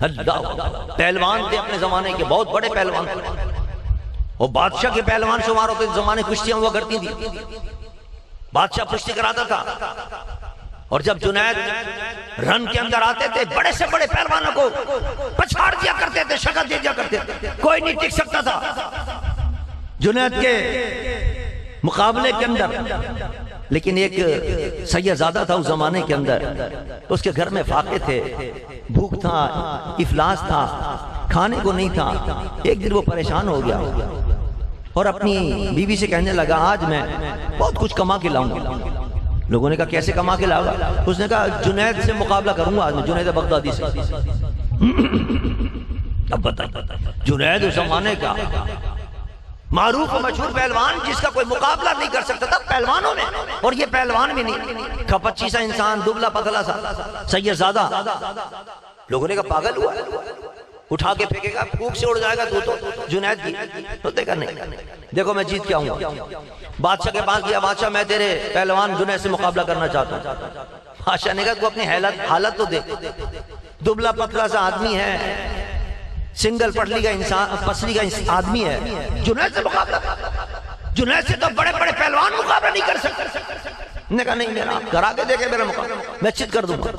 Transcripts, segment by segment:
اللہ پہلوان تھے اپنے زمانے کے، بہت بڑے پہلوان تھے، اور بادشاہ کے پہلوان شمار ہوتے تھے زمانے، کشتیاں ہوا کرتی تھی، بادشاہ کشتی کراتا تھا، اور جب جنید رن کے اندر آتے تھے بڑے سے بڑے پہلوانوں کو پچھاڑ دیا کرتے تھے، شکست دے دیا کرتے تھے، کوئی نہیں ٹک سکتا تھا جنید کے مقابلے کے اندر۔ لیکن ایک سید زادہ تھا اس زمانے کے اندر، اس کے گھر میں فاقے تھے، بھوک تھا، افلاس تھا، کھانے کو نہیں تھا۔ ایک دن وہ پریشان ہو گیا اور اپنی بیوی سے کہنے لگا آج میں بہت کچھ کما کے لاؤں گا۔ لوگوں نے کہا کیسے کما کے لاؤں گا؟ اس نے کہا جنید سے مقابلہ کروں گا آج میں، جنید بغدادی سے۔ اب بتائیں، جنید اس زمانے کا معروف و مشہور پہلوان جس کا کوئی مقابلہ نہیں کر سکتا تھا پہلوانوں میں، اور یہ پہلوان بھی نہیں، کھپچی سا انسان، دبلا پتلا سا سید زادہ۔ لوگوں نے کہا پاگل ہوا، اٹھا کے پھینکے گا، پھوک سے اڑ جائے گا تو جنید کی تو دیکھا نہیں، دیکھو میں جیت کے آؤں گا۔ بادشاہ کے پاس گیا، بادشاہ میں تیرے پہلوان جنید سے مقابلہ کرنا چاہتا ہوں۔ بادشاہ نے کہا تو اپنی حالت تو دیکھ، دبلا پتلا سا آدمی ہے، سنگل پٹلی کا انسان، پسلی کا آدمی ہے، جنید سے مقابلہ کر، جنید سے تو بڑے بڑے پہلوان مقابلہ نہیں کر سکتے۔ نے کہا نہیں، میرا کرا کے دیکھے میرا مقابلہ، میں چت کر دوں گا۔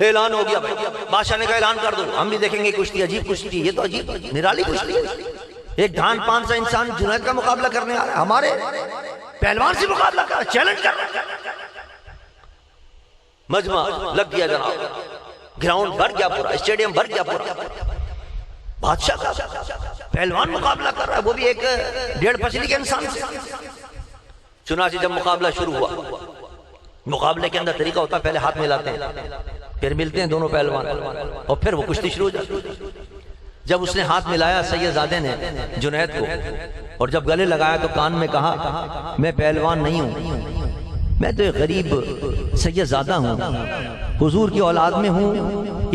اعلان ہو گیا بھائی، بادشاہ نے کہا اعلان کر دوں، ہم بھی دیکھیں گے کشتی، عجیب کشتی، یہ تو عجیب نرالی کشتی ہے، ایک ڈھان پان سا انسان جنید کا مقابلہ کرنے آ رہا ہے، ہمارے پہلوان سے مقابلہ کر، چیلنج کر رہا ہے۔ مجمع لگ گیا جناب، گراؤنڈ بھر گیا پورا، اسٹیڈیم بھر گیا پورا، بادشاہ کا پہلوان مقابلہ کر رہا ہے، وہ بھی ایک 1.5 پسلی کے انسان سے۔ چنانچہ جب مقابلہ شروع ہوا، مقابلے کے اندر طریقہ ہوتا ہے پہلے ہاتھ ملاتے ہیں، پھر ملتے ہیں دونوں پہلوان، اور پھر وہ کشتی شروع ہو جاتی ہے۔ جب اس نے ہاتھ ملایا سید زادے نے جنید کو، اور جب گلے لگایا تو کان میں کہا میں پہلوان نہیں ہوں، میں تو ایک غریب سید زادہ ہوں، حضور کی اولاد میں ہوں،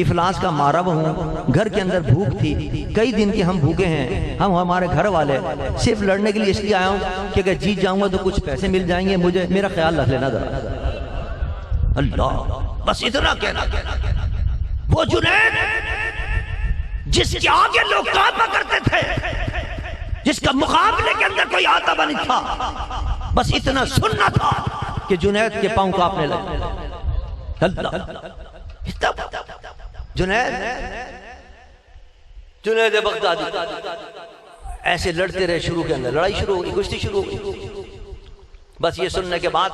افلاس کا مارب ہوں، گھر کے اندر بھوک تھی، کئی دن کے ہم بھوکے ہیں، ہم ہمارے گھر والے صرف لڑنے کے لیے اس لیے آیا ہوں کہ اگر جیت جاؤں گا تو کچھ پیسے مل جائیں گے، مجھے میرا خیال رکھ لینا ذرا۔ اللہ، بس اتنا کہنا۔ وہ جنید جس کے آگے لوگ کعبہ کرتے تھے، جس کا مقابلے کے اندر کوئی آتا بنی تھا، بس اتنا سننا تھا کہ جنید کے پاؤں کانپنے لگے۔ اللہ، جنید بغدادی ایسے لڑتے رہے، شروع کے اندر لڑائی شروع ہو گئی، کشتی شروع ہو گئی۔ بس یہ سننے کے بعد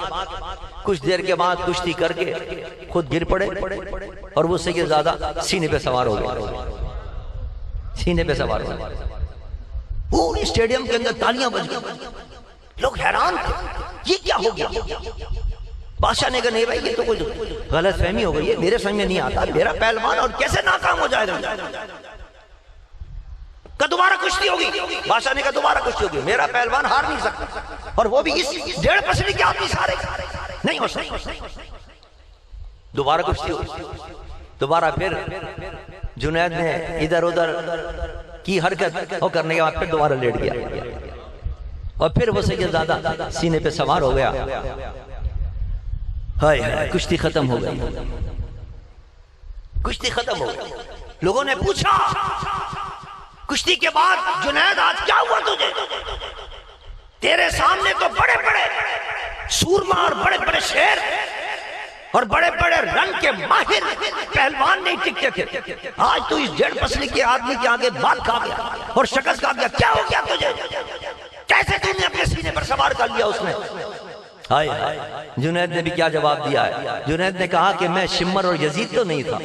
کچھ دیر کے بعد کشتی کر کے خود گر پڑے، اور وہ سید زادہ سینے پہ سوار ہو گئے، سینے پہ سوار ہو گئے۔ پورے اسٹیڈیم کے اندر تالیاں بج گئی، لوگ حیران تھے یہ کیا ہو گیا۔ بادشاہ نے کہا نہیں بھائی یہ تو کوئی غلط فہمی ہو گئی ہے، میرے سمجھ میں نہیں آتا، میرا پہلوان اور کیسے ناکام ہو جائے گا۔ کہ دوبارہ کشتی ہوگی، بادشاہ نے کہا دوبارہ کشتی ہوگی، میرا پہلوان ہار نہیں سکتا، اور وہ بھی اس 1.5 پسلی کے آدمی سارے نہیں ہو سکتے۔ دوبارہ کشتی ہوگی، دوبارہ پھر جنید نے ادھر ادھر کی حرکت ہو کرنے کے بعد پھر دوبارہ لیٹ گیا، اور پھر وہ سید زادہ سینے پہ سوار ہو گیا۔ ہائے ہائے، کشتی ختم ہو گئی، کشتی ختم ہو گئی۔ لوگوں نے پوچھا کشتی کے بعد جنید آج کیا ہوا تجھے؟ تیرے سامنے تو بڑے بڑے سورما اور بڑے بڑے شیر اور بڑے بڑے رن کے ماہر پہلوان نہیں ٹکتے تھے، آج تو اس 1.5 پسلی کے آدمی کے آگے بات کھا گیا اور شکست کھا گیا، کیا ہو گیا تجھے؟ کیسے تم نے اپنے سینے پر سوار کر لیا اس نے؟ ہائے ہائے، جنید نے بھی کیا جواب دیا ہے؟ جنید نے کہا کہ میں شمر اور یزید تو نہیں تھا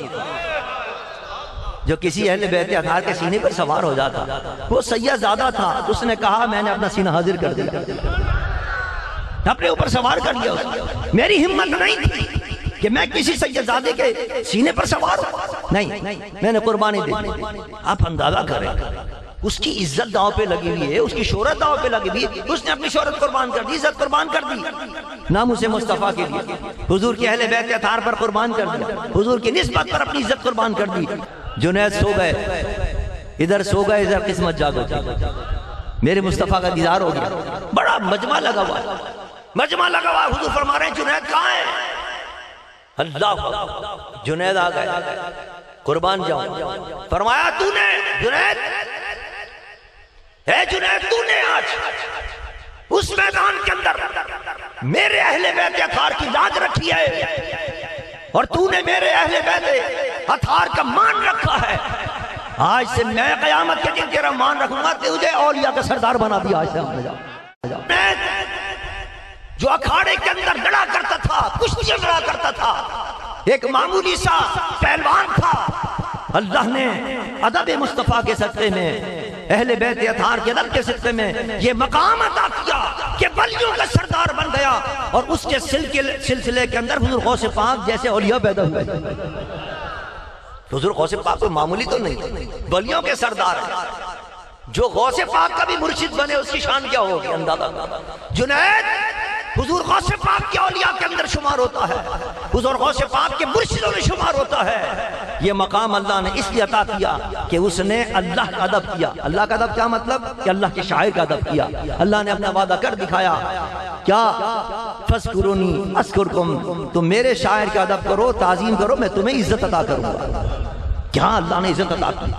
جو کسی اہل بیت اطہار کے سینے پر سوار ہو جاتا، وہ سید زادہ تھا، اس نے کہا میں نے اپنا سینہ حاضر کر دیا، اپنے اوپر سوار کر لیا۔ میری ہمت نہیں تھی کہ میں کسی سید زادے کے سینے پر سوار ہوں، نہیں، میں نے قربانی دی۔ آپ اندازہ کریں، اس کی عزت داؤ پہ لگی ہوئی ہے، اس کی شہرت داؤ پہ لگی ہوئی ہے، اس نے اپنی شہرت قربان کر دی، عزت قربان کر دی، ناموس مصطفیٰ کے لیے حضور کے اہل بیت اطہار پر قربان کر دیا، حضور کی نسبت پر اپنی عزت قربان کر دی۔ جنید سو گئے، ادھر سو گئے، ادھر قسمت جاگو تھی، میرے مصطفیٰ کا دیدار ہو گیا، بڑا مجمع لگا ہوا، مجمع لگا ہوا، حضور فرما رہے ہیں جنید کہاں ہے؟ اللہ، جنید آ گئے، قربان جاؤں. فرمایا تو نے جنید، اے جنید تو نے آج اس میدان کے اندر میرے اہل بیت اطہار کی لاج رکھی ہے اور تو نے میرے اہل بیت اطہار کا مان رکھا ہے. آج سے میں قیامت کے دن تیرا مان رکھوں گا، تجھے اولیاء کا سردار بنا دیا. آج سے ہم نے جو اکھاڑے کے اندر لڑا کرتا تھا، کشتیاں لڑا کرتا تھا، ایک معمولی سا پہلوان تھا، اللہ نے ادب مصطفیٰ کے صدقے میں، اہل بیت اطہار کے ادب کے صدقے میں یہ مقام عطا کیا کہ ولیوں کا سردار بن گیا. اور اس کے سلسلے کے اندر حضور غوث پاک جیسے اولیاء پیدا ہوئے. حضور غوث پاک کوئی معمولی تو نہیں، ولیوں کے سردار ہیں. جو غوث پاک کا بھی مرشد بنے اس کی شان کیا ہوگی اندازہ. جنید حضور غوث پاک کے اولیاء کے اندر شمار ہوتا ہے، حضور غوث پاک کے مرشدوں میں شمار ہوتا ہے. یہ مقام اللہ نے اس لیے عطا کیا کہ اس نے اللہ کا ادب کیا. اللہ کا ادب کیا مطلب؟ کہ اللہ کے شاعر کا ادب کیا. اللہ نے اپنا وعدہ کر دکھایا کیا؟ فَاذْكُرُونِي أَذْكُرْكُمْ، تم میرے شاعر کا ادب کرو، تعظیم کرو، میں تمہیں عزت عطا کروں گا. کیا اللہ نے عزت عطا کی.